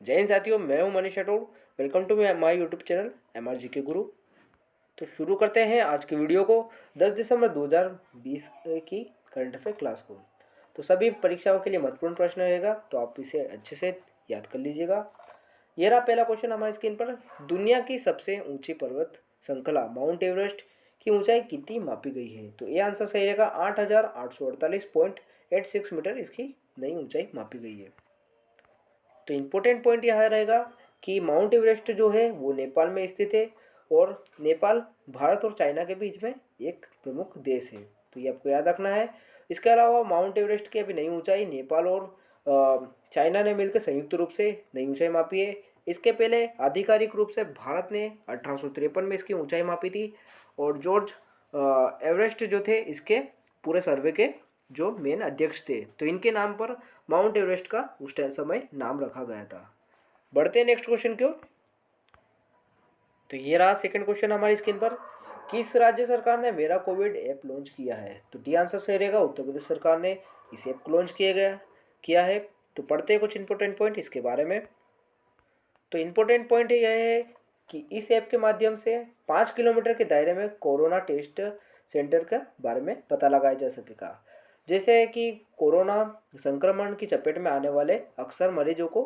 जय हिंद साथियों, मैं हूं Manish Rathore. Welcome to my YouTube channel MRG के गुरु। तो शुरू करते हैं आज की वीडियो को 10 दिसंबर 2020 की करंट अफेयर क्लास को। तो सभी परीक्षाओं के लिए महत्वपूर्ण प्रश्न रहेगा, तो आप इसे अच्छे से याद कर लीजिएगा। ये रहा पहला क्वेश्चन हमारी स्क्रीन पर। दुनिया की सबसे ऊंची पर्वत श्रृंखला माउंट एवरेस्ट की ऊंचाई कितनी मापी गई है? तो ये आंसर सही रहेगा। 8,848.86 मीटर इसकी नई ऊंचाई मापी गई है। तो इम्पोर्टेंट पॉइंट यह रहेगा कि माउंट एवरेस्ट जो है वो नेपाल में स्थित है, और नेपाल भारत और चाइना के बीच में एक प्रमुख देश है, तो ये आपको याद रखना है। इसके अलावा माउंट एवरेस्ट की अभी नई ऊंचाई नेपाल और चाइना ने मिलकर संयुक्त रूप से नई ऊंचाई मापी है। इसके पहले आधिकारिक रूप से भारत ने 1853 में इसकी ऊंचाई मापी थी, और जॉर्ज एवरेस्ट जो थे इसके पूरे सर्वे के जो मेन अध्यक्ष थे, तो इनके नाम पर माउंट एवरेस्ट का उस समय नाम रखा गया था। बढ़ते हैं नेक्स्ट क्वेश्चन की ओर। तो ये रहा सेकंड क्वेश्चन हमारी स्क्रीन पर। किस राज्य सरकार ने मेरा कोविड ऐप लॉन्च किया है? तो डी आंसर सही रहेगा। उत्तर प्रदेश सरकार ने इस ऐप को लॉन्च किया है। तो पढ़ते हैं कुछ इंपॉर्टेंट पॉइंट इसके बारे में। तो इम्पोर्टेंट पॉइंट यह है कि इस ऐप के माध्यम से 5 किलोमीटर के दायरे में कोरोना टेस्ट सेंटर के बारे में पता लगाया जा सकेगा। जैसे कि कोरोना संक्रमण की चपेट में आने वाले अक्सर मरीजों को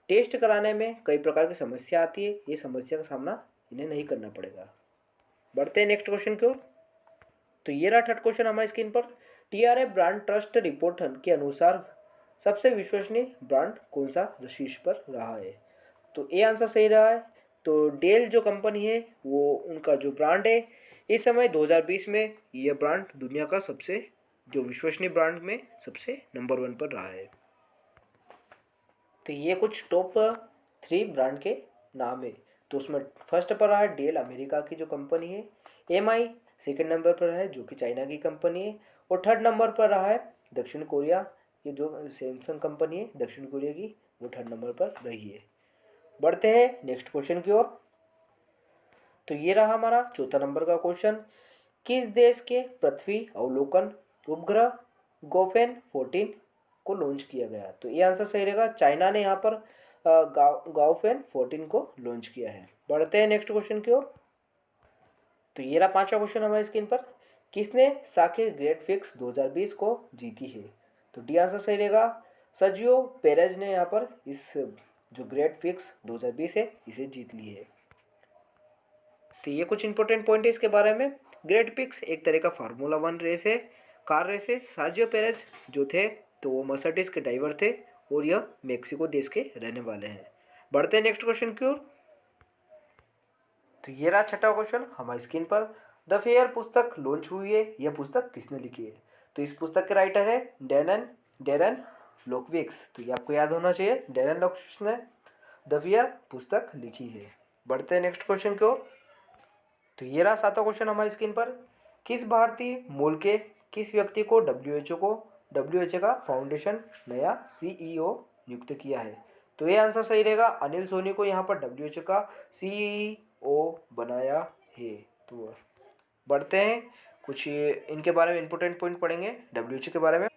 टेस्ट कराने में कई प्रकार की समस्या आती है, ये समस्या का सामना इन्हें नहीं करना पड़ेगा। बढ़ते हैं नेक्स्ट क्वेश्चन की ओर। तो ये रहा थर्ड क्वेश्चन हमारी स्क्रीन पर। TRA ब्रांड ट्रस्ट रिपोर्ट के अनुसार सबसे विश्वसनीय ब्रांड कौन सा शीर्ष पर रहा है? तो ए आंसर सही रहा है। तो डेल जो कंपनी है वो उनका जो ब्रांड है, इस समय 2020 में यह ब्रांड दुनिया का सबसे जो विश्वसनीय ब्रांड में सबसे नंबर 1 पर रहा है। तो ये कुछ टॉप 3 ब्रांड के नाम है। तो उसमें फर्स्ट पर रहा है डेल, अमेरिका की जो कंपनी है। MI सेकंड नंबर पर है, जो कि चाइना की कंपनी है। और थर्ड नंबर पर रहा है दक्षिण कोरिया, ये जो सैमसंग कंपनी है दक्षिण कोरिया की, वो थर्ड नंबर पर रही है। बढ़ते हैं नेक्स्ट क्वेश्चन की ओर। तो ये रहा हमारा चौथा नंबर का क्वेश्चन। किस देश के पृथ्वी अवलोकन उपग्रह गोफेन 14 को लॉन्च किया गया? तो ये आंसर सही रहेगा। चाइना ने यहाँ पर गाओफेन 14 को लॉन्च किया है। बढ़ते हैं नेक्स्ट क्वेश्चन की ओर। तो ये रहा पांचवा क्वेश्चन हमारी स्क्रीन पर। किसने साके ग्रेट फिक्स 2020 को जीती है? तो डी आंसर सही रहेगा। सर्जियो पेरेज ने यहाँ पर इस जो ग्रेट फिक्स 2020 है इसे जीत ली है। तो ये कुछ इंपॉर्टेंट पॉइंट है इसके बारे में। ग्रेट पिक्स एक तरह का फार्मूला 1 रेस है, कार रेस है। सार्जियो पेरेज जो थे तो वो मर्सिडीज के ड्राइवर थे, और यह मेक्सिको देश के रहने वाले हैं। बढ़ते हैं नेक्स्ट क्वेश्चन की ओर। तो ये रहा छठा क्वेश्चन हमारी स्क्रीन पर। द फेयर पुस्तक लॉन्च हुई है, यह पुस्तक किसने लिखी है? तो इस पुस्तक के राइटर है डेरन लोकविक्स। तो ये आपको याद होना चाहिए, डेरन लोकविक्स ने द फेयर पुस्तक लिखी है। बढ़ते हैं नेक्स्ट क्वेश्चन की ओर। तो ये रहा सातवां क्वेश्चन हमारी स्क्रीन पर। किस भारतीय मूल के किस व्यक्ति को डब्ल्यू का फाउंडेशन नया CEO नियुक्त किया है? तो ये आंसर सही रहेगा। अनिल सोनी को यहाँ पर डब्ल्यू का CEO बनाया है। तो बढ़ते हैं कुछ इनके बारे में इंपॉर्टेंट पॉइंट पढ़ेंगे डब्ल्यू के बारे में।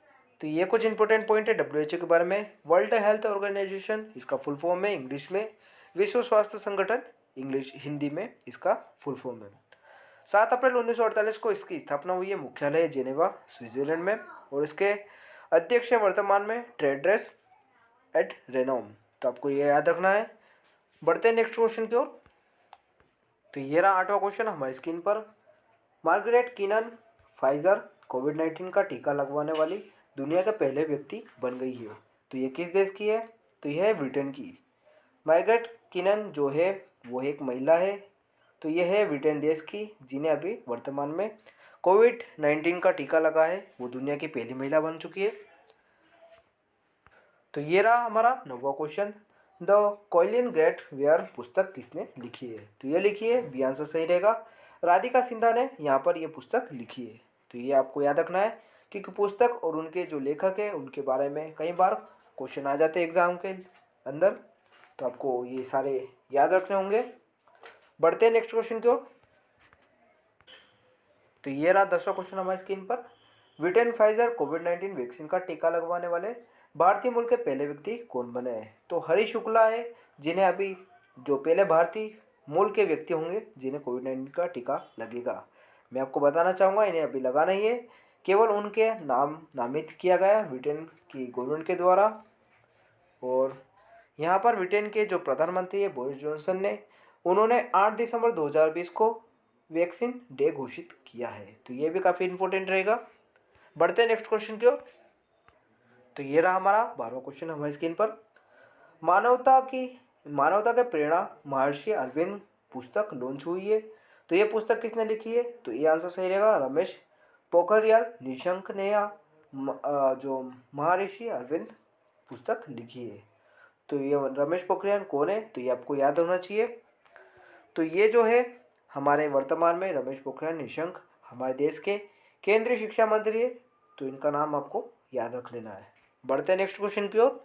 तो ये कुछ इंपॉर्टेंट पॉइंट है डब्ल्यू के बारे में। वर्ल्ड हेल्थ ऑर्गेनाइजेशन इसका फुल फॉर्म है इंग्लिश में। विश्व स्वास्थ्य संगठन इंग्लिश हिंदी में इसका फुल फॉर्म है। 7 अप्रैल 1948 को इसकी स्थापना हुई है। मुख्यालय जेनेवा स्विट्जरलैंड में, और इसके अध्यक्ष हैं वर्तमान में टेड्रस एडहेनोम। तो आपको ये याद रखना है। बढ़ते हैं नेक्स्ट क्वेश्चन की ओर। तो ये रहा आठवां क्वेश्चन हमारी स्क्रीन पर। मार्गरेट कीनन फाइजर कोविड-19 का टीका लगवाने वाली दुनिया के पहले व्यक्ति बन गई है। तो ये किस देश की है? तो यह है ब्रिटेन की। मार्गरेट कीनन जो है वो एक महिला है। तो यह है ब्रिटेन देश की, जिन्हें अभी वर्तमान में कोविड-19 का टीका लगा है, वो दुनिया की पहली महिला बन चुकी है। तो ये रहा हमारा नौवां क्वेश्चन। द कोलिन ग्रेट वेयर पुस्तक किसने लिखी है? तो ये लिखी है, बी आंसर सही रहेगा, राधिका सिन्हा ने यहाँ पर ये पुस्तक लिखी है। तो ये आपको याद रखना है, क्योंकि पुस्तक और उनके जो लेखक है उनके बारे में कई बार क्वेश्चन आ जाते हैं एग्जाम के अंदर, तो आपको ये सारे याद रखने होंगे। बढ़ते हैं नेक्स्ट क्वेश्चन की ओर। तो ये रहा 10वां क्वेश्चन हमारी स्क्रीन पर। ब्रिटेन फाइजर कोविड-19 वैक्सीन का टीका लगवाने वाले भारतीय मूल के पहले व्यक्ति कौन बने हैं? तो हरीश शुक्ला है, जिन्हें अभी जो पहले भारतीय मूल के व्यक्ति होंगे जिन्हें कोविड-19 का टीका लगेगा। मैं आपको बताना चाहूँगा, इन्हें अभी लगा नहीं है, केवल उनके नाम नामित किया गया ब्रिटेन की गवर्नमेंट के द्वारा। और यहाँ पर ब्रिटेन के जो प्रधानमंत्री है बोरिस जॉनसन ने, उन्होंने 8 दिसंबर 2020 को वैक्सीन डे घोषित किया है। तो ये भी काफ़ी इंपॉर्टेंट रहेगा। बढ़ते हैं नेक्स्ट क्वेश्चन की ओर। तो ये रहा हमारा 12वां क्वेश्चन हमारी स्क्रीन पर। मानवता के प्रेरणा महर्षि अरविंद पुस्तक लॉन्च हुई है। तो ये पुस्तक किसने लिखी है? तो ये आंसर सही रहेगा, रमेश पोखरियाल निशंक ने जो महर्षि अरविंद पुस्तक लिखी है। तो ये रमेश पोखरियाल कौन है? तो ये आपको याद होना चाहिए। तो ये जो है हमारे वर्तमान में रमेश पोखरियाल निशंक हमारे देश के केंद्रीय शिक्षा मंत्री है। तो इनका नाम आपको याद रख लेना है। बढ़ते हैं नेक्स्ट क्वेश्चन की ओर।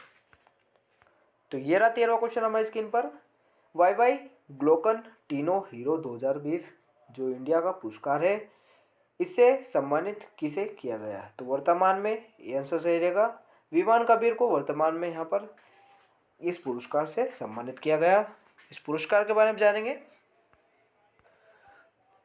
तो ये रहा 13वां क्वेश्चन हमारी स्क्रीन पर। वाई ग्लोकन टीनो हीरो 2020 जो इंडिया का पुरस्कार है, इससे सम्मानित किसे किया गया? तो वर्तमान में ये आंसर सही रहेगा, विवान कबीर को वर्तमान में यहाँ पर इस पुरस्कार से सम्मानित किया गया। इस पुरस्कार के बारे में जानेंगे।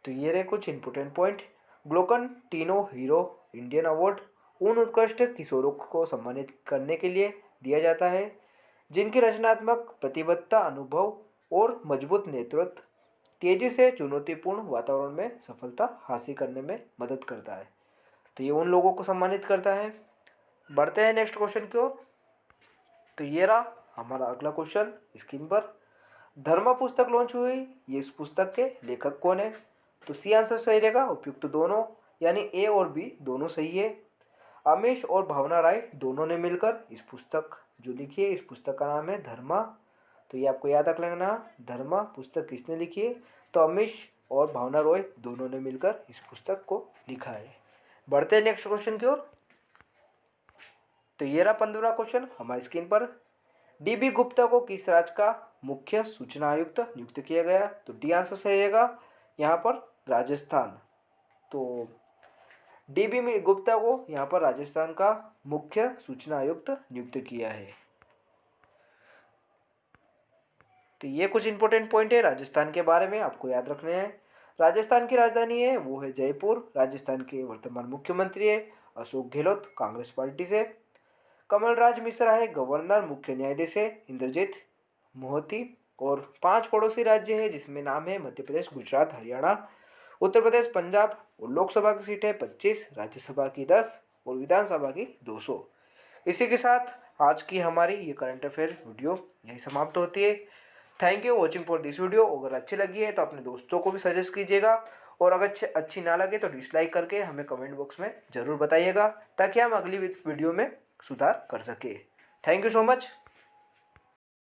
तो ये रहे कुछ इंपोर्टेंट पॉइंट। ग्लोकन टीनो हीरो इंडियन अवार्ड उन उत्कृष्ट किशोरों को सम्मानित करने के लिए दिया जाता है जिनकी रचनात्मक प्रतिबद्धता, अनुभव और मजबूत नेतृत्व तेजी से चुनौतीपूर्ण वातावरण में सफलता हासिल करने में मदद करता है। तो ये उन लोगों को सम्मानित करता है। बढ़ते हैं नेक्स्ट क्वेश्चन की ओर। तो ये रहा हमारा अगला क्वेश्चन स्क्रीन पर। धर्मा पुस्तक लॉन्च हुई, ये इस पुस्तक के लेखक कौन है? तो सी आंसर सही रहेगा, उपयुक्त दोनों, यानी ए और बी दोनों सही है। अमीश और भावना राय दोनों ने मिलकर इस पुस्तक जो लिखी है, इस पुस्तक का नाम है धर्मा। तो ये आपको याद रख लेना, धर्मा पुस्तक किसने लिखी है? तो अमीश और भावना रॉय दोनों ने मिलकर इस पुस्तक को लिखा है। बढ़ते हैं नेक्स्ट क्वेश्चन की ओर। तो ये रहा 15वां क्वेश्चन हमारी स्क्रीन पर। डीबी गुप्ता को किस राज्य का मुख्य सूचना आयुक्त नियुक्त किया गया? तो डी आंसर सही रहेगा, यहाँ पर राजस्थान। तो डीबी गुप्ता को यहाँ पर राजस्थान का मुख्य सूचना आयुक्त नियुक्त किया है। तो ये कुछ इंपॉर्टेंट पॉइंट है राजस्थान के बारे में, आपको याद रखने हैं। राजस्थान की राजधानी है वो है जयपुर। राजस्थान के वर्तमान मुख्यमंत्री है अशोक गहलोत, कांग्रेस पार्टी से। कमलराज मिश्रा है गवर्नर, मुख्य न्यायाधीश है इंद्रजीत मोहती। और 5 पड़ोसी राज्य है जिसमें नाम है मध्य प्रदेश, गुजरात, हरियाणा, उत्तर प्रदेश, पंजाब। और लोकसभा की सीट है 25, राज्यसभा की 10 और विधानसभा की 200। इसी के साथ आज की हमारी ये करंट अफेयर वीडियो यही समाप्त होती है। Thank you watching for this video. अगर अच्छी लगी है तो अपने दोस्तों को भी सजेस्ट कीजिएगा, और अगर अच्छी ना लगे तो डिसलाइक करके हमें कमेंट बॉक्स में ज़रूर बताइएगा ताकि हम अगली वीडियो में सुधार कर सके। Thank you so much.